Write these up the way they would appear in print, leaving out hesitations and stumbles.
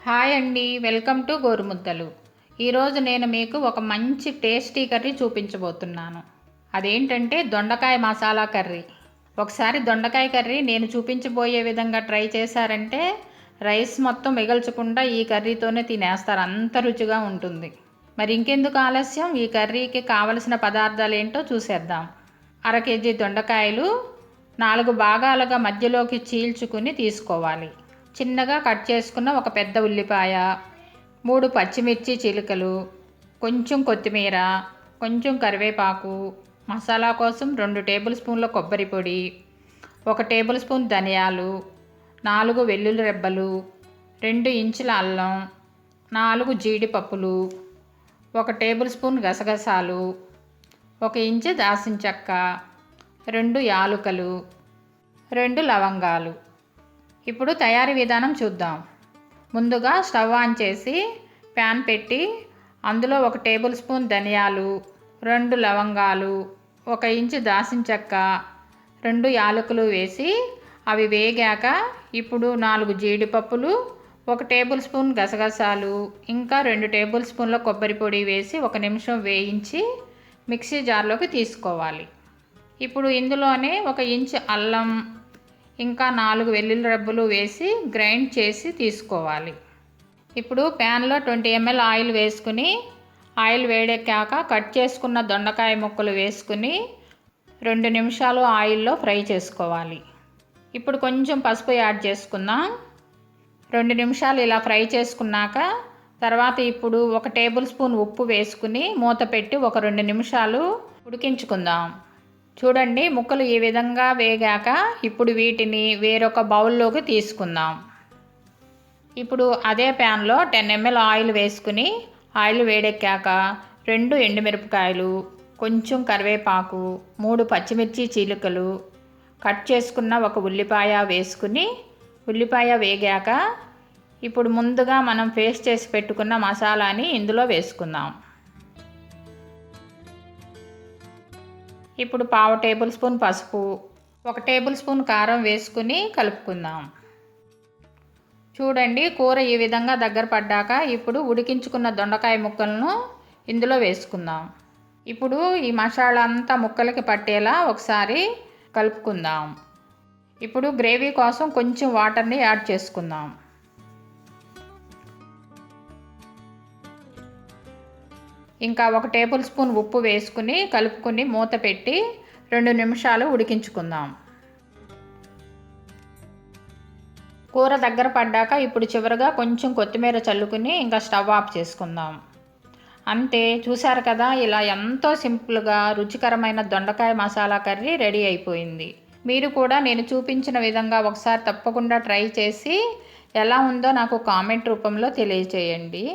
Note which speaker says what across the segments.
Speaker 1: Hi అండి, welcome to గోరుముద్దలు. ఈరోజు నేను మీకు ఒక మంచి టేస్టీ కర్రీ చూపించబోతున్నాను. అదేంటంటే దొండకాయ మసాలా కర్రీ. ఒకసారి దొండకాయ కర్రీ నేను చూపించబోయే విధంగా ట్రై చేశారంటే రైస్ మొత్తం మిగల్చకుండా ఈ కర్రీతోనే తినేస్తారు, అంత రుచిగా ఉంటుంది. మరి ఇంకెందుకు ఆలస్యం, ఈ కర్రీకి కావలసిన పదార్థాలు ఏంటో చూసేద్దాం. 1/2 కేజీ దొండకాయలు 4 భాగాలుగా మధ్యలోకి చీల్చుకుని తీసుకోవాలి. చిన్నగా కట్ చేసుకున్న ఒక పెద్ద ఉల్లిపాయ, 3 పచ్చిమిర్చి చిలుకలు, కొంచెం కొత్తిమీర, కొంచెం కరివేపాకు, మసాలా కోసం 2 టేబుల్ స్పూన్ల కొబ్బరి పొడి, 1 టేబుల్ స్పూన్ ధనియాలు, 4 వెల్లుల్లి రెబ్బలు, 2 ఇంచుల అల్లం, 4 జీడిపప్పులు, 1 టేబుల్ స్పూన్ గసగసాలు, 1 ఇంచు దాల్చిన చెక్క, 2 యాలుకలు, 2 లవంగాలు. ఇప్పుడు తయారీ విధానం చూద్దాం. ముందుగా స్టవ్ ఆన్ చేసి ప్యాన్ పెట్టి అందులో 1 టేబుల్ స్పూన్ ధనియాలు, 2 లవంగాలు, 1 ఇంచు దాల్చిన చెక్క, 2 యాలకులు వేసి అవి వేగాక ఇప్పుడు 4 జీడిపప్పులు, 1 టేబుల్ స్పూన్ గసగసాలు, ఇంకా 2 టేబుల్ స్పూన్ల కొబ్బరి పొడి వేసి 1 నిమిషం వేయించి మిక్సీ జార్లోకి తీసుకోవాలి. ఇప్పుడు ఇందులోనే 1 ఇంచు అల్లం, ఇంకా 4 వెల్లుల్లి రెబ్బలు వేసి గ్రైండ్ చేసి తీసుకోవాలి. ఇప్పుడు ప్యాన్లో 20 ml ఆయిల్ వేసుకుని ఆయిల్ వేడెక్కాక కట్ చేసుకున్న దొండకాయ ముక్కలు వేసుకుని 2 నిమిషాలు ఆయిల్లో ఫ్రై చేసుకోవాలి. ఇప్పుడు కొంచెం పసుపు యాడ్ చేసుకుందాం. 2 నిమిషాలు ఇలా ఫ్రై చేసుకున్నాక తర్వాత ఇప్పుడు 1 టేబుల్ స్పూన్ ఉప్పు వేసుకుని మూత పెట్టి ఒక 2 నిమిషాలు ఉడికించుకుందాం. చూడండి, ముక్కలు ఈ విధంగా వేగాక ఇప్పుడు వీటిని వేరొక బౌల్లోకి తీసుకుందాం. ఇప్పుడు అదే ప్యాన్లో 10 ml ఆయిల్ వేసుకుని ఆయిల్ వేడెక్కాక 2 ఎండుమిరపకాయలు, కొంచెం కరివేపాకు, 3 పచ్చిమిర్చి చీలికలు, కట్ చేసుకున్న 1 ఉల్లిపాయ వేసుకుని ఉల్లిపాయ వేగాక ఇప్పుడు ముందుగా మనం పేస్ట్ చేసి పెట్టుకున్న మసాలాని ఇందులో వేసుకుందాం. ఇప్పుడు 1/2 టేబుల్ స్పూన్ పసుపు, 1 టేబుల్ స్పూన్ కారం వేసుకుని కలుపుకుందాం. చూడండి, కూర ఈ విధంగా దగ్గర పడ్డాక ఇప్పుడు ఉడికించుకున్న దొండకాయ ముక్కలను ఇందులో వేసుకుందాం. ఇప్పుడు ఈ మసాలా అంతా ముక్కలకి పట్టేలా ఒకసారి కలుపుకుందాం. ఇప్పుడు గ్రేవీ కోసం కొంచెం వాటర్ని యాడ్ చేసుకుందాం. ఇంకా 1 టేబుల్ స్పూన్ ఉప్పు వేసుకుని కలుపుకుని మూత పెట్టి 2 నిమిషాలు ఉడికించుకుందాం. కూర దగ్గర పడ్డాక ఇప్పుడు చివరగా కొంచెం కొత్తిమీర చల్లుకుని ఇంకా స్టవ్ ఆఫ్ చేసుకుందాం. అంతే, చూశారు కదా, ఇలా ఎంతో సింపుల్గా రుచికరమైన దొండకాయ మసాలా కర్రీ రెడీ అయిపోయింది. మీరు కూడా నేను చూపించిన విధంగా ఒకసారి తప్పకుండా ట్రై చేసి ఎలా ఉందో నాకు కామెంట్ రూపంలో తెలియచేయండి.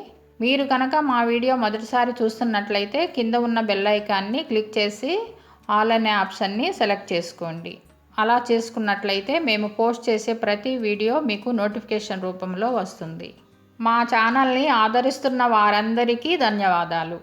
Speaker 1: మీరు కనుక మా వీడియో మొదటిసారి చూస్తున్నట్లయితే కింద ఉన్న బెల్ ఐకాన్ని క్లిక్ చేసి ఆల్ అనే ఆప్షన్ని సెలెక్ట్ చేసుకోండి. అలా చేసుకున్నట్లయితే మేము పోస్ట్ చేసే ప్రతి వీడియో మీకు నోటిఫికేషన్ రూపంలో వస్తుంది. మా ఛానల్ని ఆదరిస్తున్న వారందరికీ ధన్యవాదాలు.